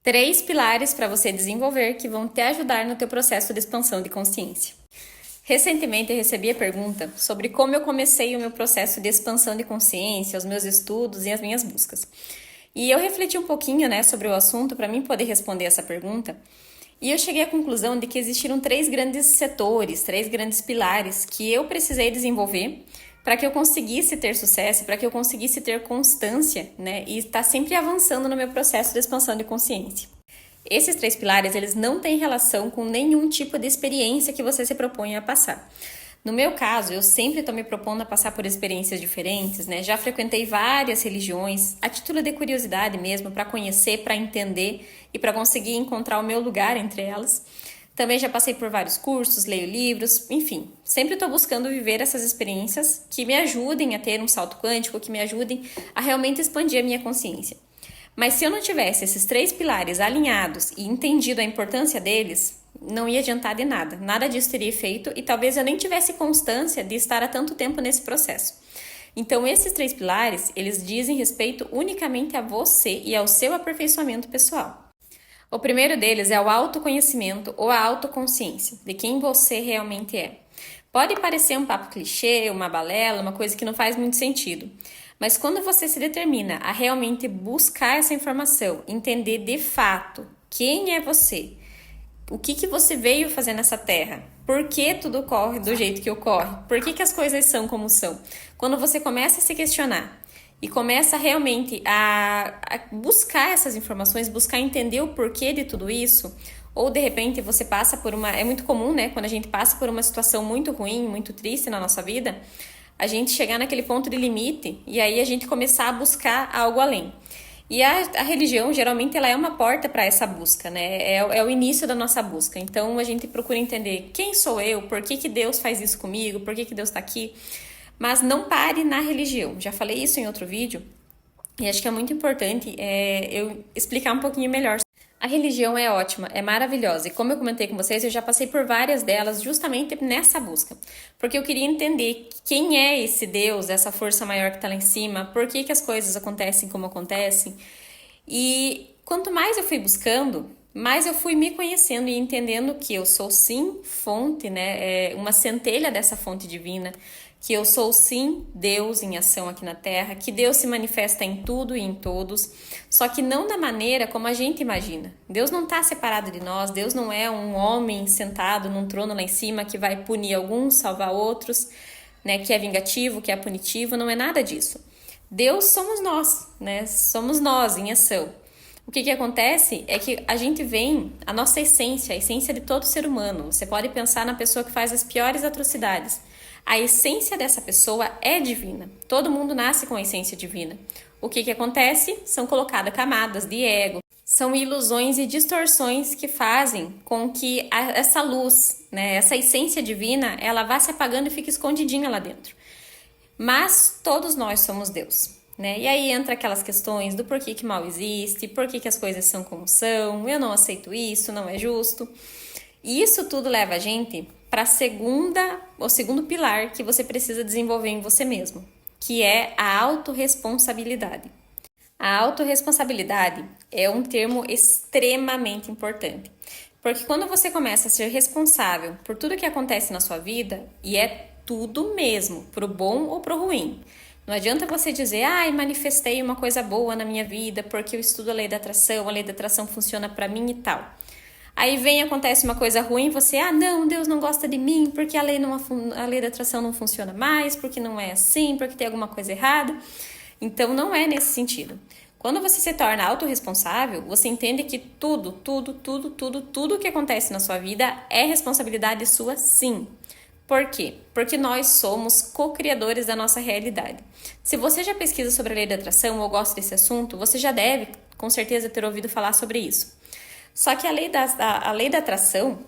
3 pilares para você desenvolver que vão te ajudar no teu processo de expansão de consciência. Recentemente eu recebi a pergunta sobre como eu comecei o meu processo de expansão de consciência, os meus estudos e as minhas buscas. E eu refleti um pouquinho, sobre o assunto para mim poder responder essa pergunta. E eu cheguei à conclusão de que existiram 3 grandes setores, 3 grandes pilares que eu precisei desenvolver para que eu conseguisse ter sucesso, para que eu conseguisse ter constância, e estar sempre avançando no meu processo de expansão de consciência. Esses 3 pilares, eles não têm relação com nenhum tipo de experiência que você se propõe a passar. No meu caso, eu sempre estou me propondo a passar por experiências diferentes, Já frequentei várias religiões, a título de curiosidade mesmo, para conhecer, para entender e para conseguir encontrar o meu lugar entre elas. Também já passei por vários cursos, leio livros, enfim, sempre estou buscando viver essas experiências que me ajudem a ter um salto quântico, que me ajudem a realmente expandir a minha consciência. Mas se eu não tivesse esses 3 pilares alinhados e entendido a importância deles, não ia adiantar de nada. Nada disso teria efeito e talvez eu nem tivesse constância de estar há tanto tempo nesse processo. Então, esses 3 pilares, eles dizem respeito unicamente a você e ao seu aperfeiçoamento pessoal. O primeiro deles é o autoconhecimento ou a autoconsciência, de quem você realmente é. Pode parecer um papo clichê, uma balela, uma coisa que não faz muito sentido. Mas quando você se determina a realmente buscar essa informação, entender de fato quem é você, o que você veio fazer nessa terra, por que tudo ocorre do jeito que ocorre, por que as coisas são como são. Quando você começa a se questionar e começa realmente a buscar essas informações, buscar entender o porquê de tudo isso, ou de repente você passa por uma... É muito comum, quando a gente passa por uma situação muito ruim, muito triste na nossa vida, a gente chegar naquele ponto de limite e aí a gente começar a buscar algo além. E a religião, geralmente, ela é uma porta para essa busca, É o início da nossa busca. Então, a gente procura entender quem sou eu, por que Deus faz isso comigo, por que Deus está aqui. Mas não pare na religião. Já falei isso em outro vídeo e acho que é muito importante eu explicar um pouquinho melhor. A religião é ótima, é maravilhosa e como eu comentei com vocês, eu já passei por várias delas justamente nessa busca. Porque eu queria entender quem é esse Deus, essa força maior que está lá em cima, por que as coisas acontecem como acontecem. E quanto mais eu fui buscando, mais eu fui me conhecendo e entendendo que eu sou sim fonte, uma centelha dessa fonte divina, que eu sou sim Deus em ação aqui na Terra, que Deus se manifesta em tudo e em todos, só que não da maneira como a gente imagina. Deus não está separado de nós, Deus não é um homem sentado num trono lá em cima que vai punir alguns, salvar outros, que é vingativo, que é punitivo, não é nada disso. Deus somos nós, Somos nós em ação. O que acontece é que a gente vem, a nossa essência, a essência de todo ser humano. Você pode pensar na pessoa que faz as piores atrocidades. A essência dessa pessoa é divina. Todo mundo nasce com a essência divina. O que acontece? São colocadas camadas de ego. São ilusões e distorções que fazem com que essa luz, essa essência divina, ela vá se apagando e fique escondidinha lá dentro. Mas todos nós somos Deus. E aí entra aquelas questões do porquê que mal existe, porquê que as coisas são como são, eu não aceito isso, não é justo. E isso tudo leva a gente para o segundo pilar que você precisa desenvolver em você mesmo, que é a autorresponsabilidade. A autorresponsabilidade é um termo extremamente importante, porque quando você começa a ser responsável por tudo que acontece na sua vida, e é tudo mesmo, pro bom ou pro ruim, não adianta você dizer, manifestei uma coisa boa na minha vida porque eu estudo a lei da atração funciona para mim e tal. Aí acontece uma coisa ruim, você, não, Deus não gosta de mim porque a lei da atração não funciona mais, porque não é assim, porque tem alguma coisa errada. Então, não é nesse sentido. Quando você se torna autorresponsável, você entende que tudo que acontece na sua vida é responsabilidade sua, sim. Por quê? Porque nós somos co-criadores da nossa realidade. Se você já pesquisa sobre a lei da atração ou gosta desse assunto, você já deve, com certeza, ter ouvido falar sobre isso. Só que a lei da atração,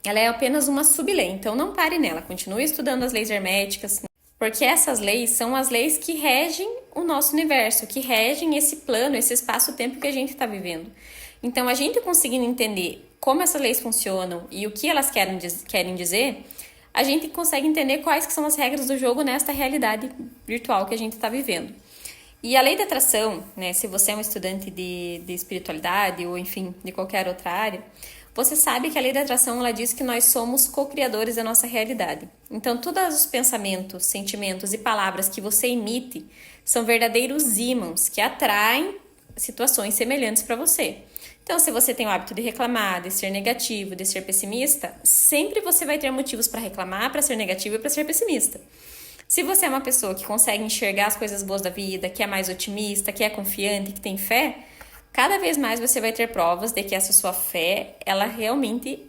ela é apenas uma sublei, então não pare nela, continue estudando as leis herméticas, porque essas leis são as leis que regem o nosso universo, que regem esse plano, esse espaço-tempo que a gente está vivendo. Então, a gente conseguindo entender como essas leis funcionam e o que elas querem dizer, a gente consegue entender quais que são as regras do jogo nesta realidade virtual que a gente está vivendo. E a lei da atração, né, se você é um estudante de espiritualidade ou, enfim, de qualquer outra área, você sabe que a lei da atração ela diz que nós somos co-criadores da nossa realidade. Então, todos os pensamentos, sentimentos e palavras que você emite são verdadeiros ímãs que atraem situações semelhantes para você. Então, se você tem o hábito de reclamar, de ser negativo, de ser pessimista, sempre você vai ter motivos para reclamar, para ser negativo e para ser pessimista. Se você é uma pessoa que consegue enxergar as coisas boas da vida, que é mais otimista, que é confiante, que tem fé, cada vez mais você vai ter provas de que essa sua fé, ela realmente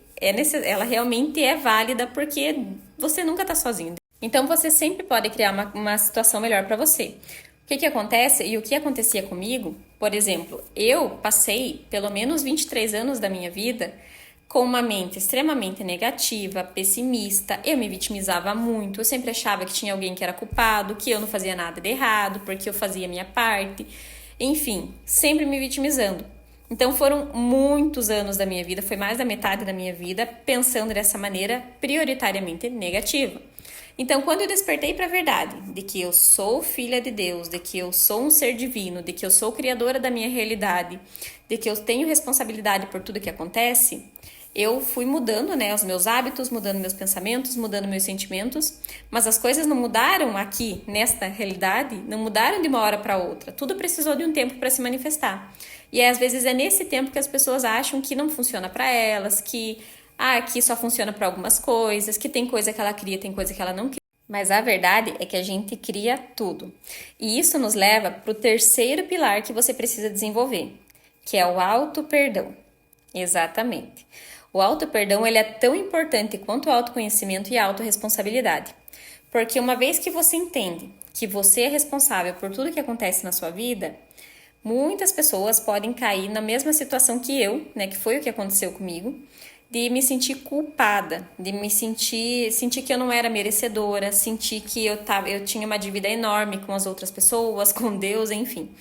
é válida porque você nunca está sozinho. Então você sempre pode criar uma situação melhor para você. O que acontece e o que acontecia comigo, por exemplo, eu passei pelo menos 23 anos da minha vida com uma mente extremamente negativa, pessimista, eu me vitimizava muito, eu sempre achava que tinha alguém que era culpado, que eu não fazia nada de errado, porque eu fazia a minha parte, enfim, sempre me vitimizando. Então foram muitos anos da minha vida, foi mais da metade da minha vida, pensando dessa maneira prioritariamente negativa. Então, quando eu despertei para a verdade de que eu sou filha de Deus, de que eu sou um ser divino, de que eu sou criadora da minha realidade, de que eu tenho responsabilidade por tudo que acontece, eu fui mudando, né, os meus hábitos, mudando meus pensamentos, mudando meus sentimentos, mas as coisas não mudaram aqui, nesta realidade, não mudaram de uma hora para outra. Tudo precisou de um tempo para se manifestar. E às vezes é nesse tempo que as pessoas acham que não funciona para elas, que aqui só funciona para algumas coisas, que tem coisa que ela cria, tem coisa que ela não cria. Mas a verdade é que a gente cria tudo. E isso nos leva para o terceiro pilar que você precisa desenvolver, que é o auto-perdão. Exatamente. O auto-perdão ele é tão importante quanto o autoconhecimento e a autorresponsabilidade. Porque uma vez que você entende que você é responsável por tudo que acontece na sua vida, muitas pessoas podem cair na mesma situação que eu, né, que foi o que aconteceu comigo, de me sentir culpada, de me sentir que eu não era merecedora, sentir que eu tinha uma dívida enorme com as outras pessoas, com Deus, enfim.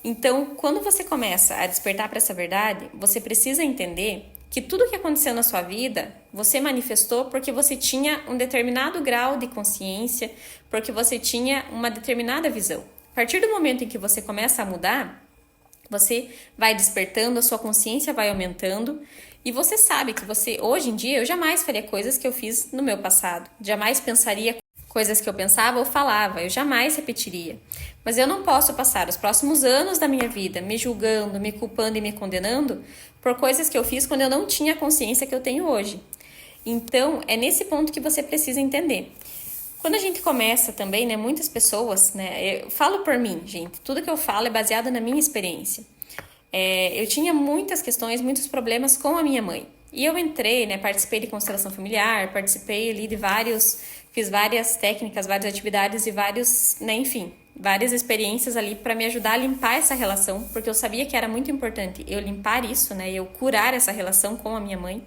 Então, quando você começa a despertar para essa verdade, você precisa entender que tudo que aconteceu na sua vida, você manifestou porque você tinha um determinado grau de consciência, porque você tinha uma determinada visão. A partir do momento em que você começa a mudar, você vai despertando, a sua consciência vai aumentando e você sabe que hoje em dia, eu jamais faria coisas que eu fiz no meu passado. Jamais pensaria coisas que eu pensava ou falava, eu jamais repetiria. Mas eu não posso passar os próximos anos da minha vida me julgando, me culpando e me condenando por coisas que eu fiz quando eu não tinha a consciência que eu tenho hoje. Então, é nesse ponto que você precisa entender. Quando a gente começa também, né, muitas pessoas, né, eu falo por mim, gente, tudo que eu falo é baseado na minha experiência. Eu tinha muitas questões, muitos problemas com a minha mãe. E eu entrei, né, participei de constelação familiar, participei ali fiz várias técnicas, várias atividades e várias experiências ali para me ajudar a limpar essa relação, porque eu sabia que era muito importante eu limpar isso, né, eu curar essa relação com a minha mãe.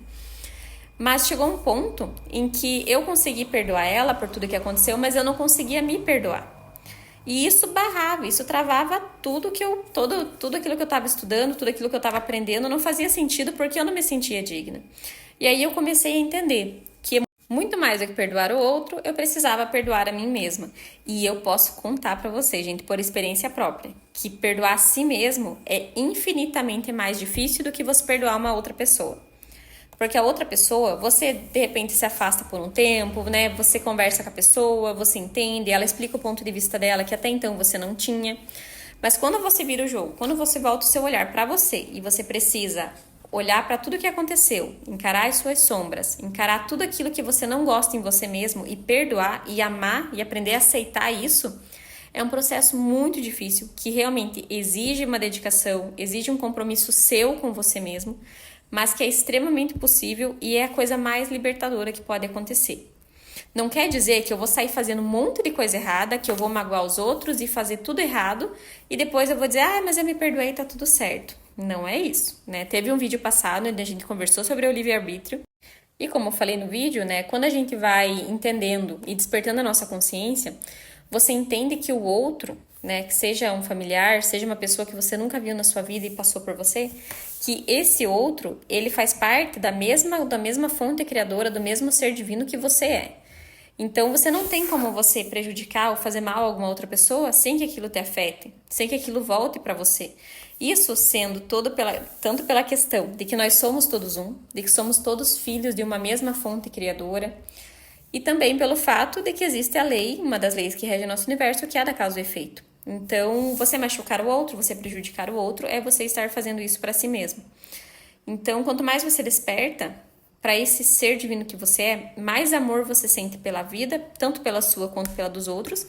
Mas chegou um ponto em que eu consegui perdoar ela por tudo que aconteceu, mas eu não conseguia me perdoar. E isso barrava, isso travava tudo aquilo que eu estava estudando, tudo aquilo que eu estava aprendendo, não fazia sentido porque eu não me sentia digna. E aí eu comecei a entender que muito mais do que perdoar o outro, eu precisava perdoar a mim mesma. E eu posso contar para vocês, gente, por experiência própria, que perdoar a si mesmo é infinitamente mais difícil do que você perdoar uma outra pessoa. Porque a outra pessoa, você de repente se afasta por um tempo, né? Você conversa com a pessoa, você entende, ela explica o ponto de vista dela que até então você não tinha. Mas quando você vira o jogo, quando você volta o seu olhar para você e você precisa olhar para tudo que aconteceu, encarar as suas sombras, encarar tudo aquilo que você não gosta em você mesmo e perdoar e amar e aprender a aceitar isso, é um processo muito difícil que realmente exige uma dedicação, exige um compromisso seu com você mesmo, mas que é extremamente possível e é a coisa mais libertadora que pode acontecer. Não quer dizer que eu vou sair fazendo um monte de coisa errada, que eu vou magoar os outros e fazer tudo errado e depois eu vou dizer, mas eu me perdoei e tá tudo certo. Não é isso, né? Teve um vídeo passado onde a gente conversou sobre o livre-arbítrio e como eu falei no vídeo, né, quando a gente vai entendendo e despertando a nossa consciência, você entende que o outro, né, que seja um familiar, seja uma pessoa que você nunca viu na sua vida e passou por você, que esse outro, ele faz parte da mesma fonte criadora, do mesmo ser divino que você é. Então, você não tem como você prejudicar ou fazer mal a alguma outra pessoa sem que aquilo te afete, sem que aquilo volte para você. Isso sendo tanto pela questão de que nós somos todos um, de que somos todos filhos de uma mesma fonte criadora, e também pelo fato de que existe a lei, uma das leis que rege o nosso universo, que é a da causa e efeito. Então, você machucar o outro, você prejudicar o outro, é você estar fazendo isso para si mesmo. Então, quanto mais você desperta para esse ser divino que você é, mais amor você sente pela vida, tanto pela sua quanto pela dos outros,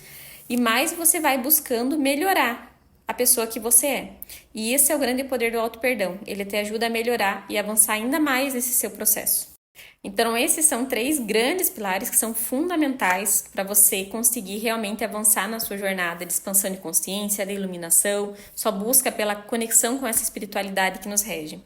e mais você vai buscando melhorar a pessoa que você é. E esse é o grande poder do auto-perdão. Ele te ajuda a melhorar e avançar ainda mais nesse seu processo. Então, esses são 3 grandes pilares que são fundamentais para você conseguir realmente avançar na sua jornada de expansão de consciência, de iluminação, sua busca pela conexão com essa espiritualidade que nos rege.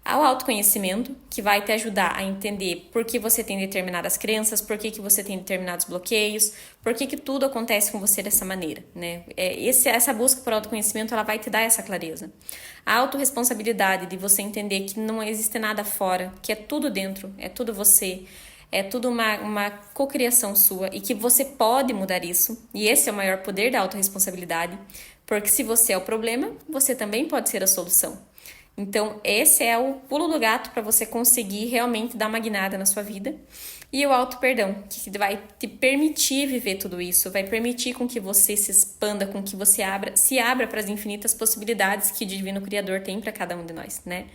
Ao autoconhecimento, que vai te ajudar a entender por que você tem determinadas crenças, por que você tem determinados bloqueios, por que tudo acontece com você dessa maneira, né? Essa busca por autoconhecimento, ela vai te dar essa clareza. A autorresponsabilidade de você entender que não existe nada fora, que é tudo dentro, é tudo você, é tudo uma cocriação sua e que você pode mudar isso. E esse é o maior poder da autorresponsabilidade, porque se você é o problema, você também pode ser a solução. Então, esse é o pulo do gato para você conseguir realmente dar uma guinada na sua vida. E o auto-perdão, que vai te permitir viver tudo isso, vai permitir com que você se expanda, com que você se abra para as infinitas possibilidades que o Divino Criador tem para cada um de nós, né?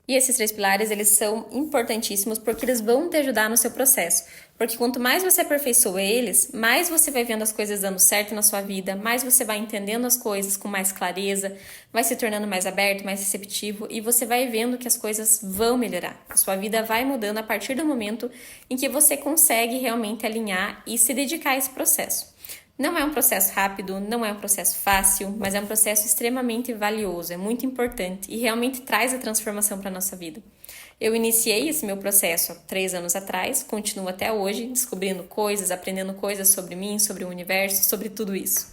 E esses 3 pilares, eles são importantíssimos porque eles vão te ajudar no seu processo. Porque quanto mais você aperfeiçoa eles, mais você vai vendo as coisas dando certo na sua vida, mais você vai entendendo as coisas com mais clareza, vai se tornando mais aberto, mais receptivo e você vai vendo que as coisas vão melhorar. A sua vida vai mudando a partir do momento em que você consegue realmente alinhar e se dedicar a esse processo. Não é um processo rápido, não é um processo fácil, mas é um processo extremamente valioso, é muito importante e realmente traz a transformação para a nossa vida. Eu iniciei esse meu processo há 3 anos atrás, continuo até hoje, descobrindo coisas, aprendendo coisas sobre mim, sobre o universo, sobre tudo isso.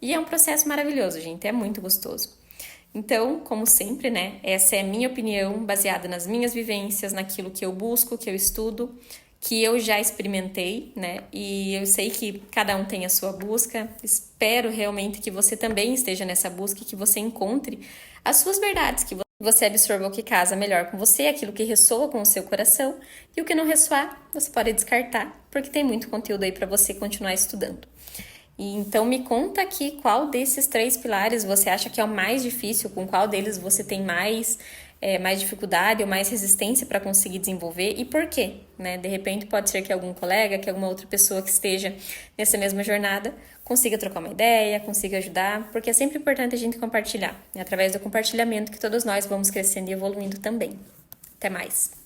E é um processo maravilhoso, gente, é muito gostoso. Então, como sempre, né, essa é a minha opinião, baseada nas minhas vivências, naquilo que eu busco, que eu estudo, que eu já experimentei, né? E eu sei que cada um tem a sua busca. Espero realmente que você também esteja nessa busca e que você encontre as suas verdades, que você absorva o que casa melhor com você, aquilo que ressoa com o seu coração, e o que não ressoar, você pode descartar, porque tem muito conteúdo aí para você continuar estudando. E então me conta aqui qual desses 3 pilares você acha que é o mais difícil, com qual deles você tem mais dificuldade ou mais resistência para conseguir desenvolver e por quê, né? De repente pode ser que algum colega, que alguma outra pessoa que esteja nessa mesma jornada consiga trocar uma ideia, consiga ajudar, porque é sempre importante a gente compartilhar. É através do compartilhamento que todos nós vamos crescendo e evoluindo também. Até mais!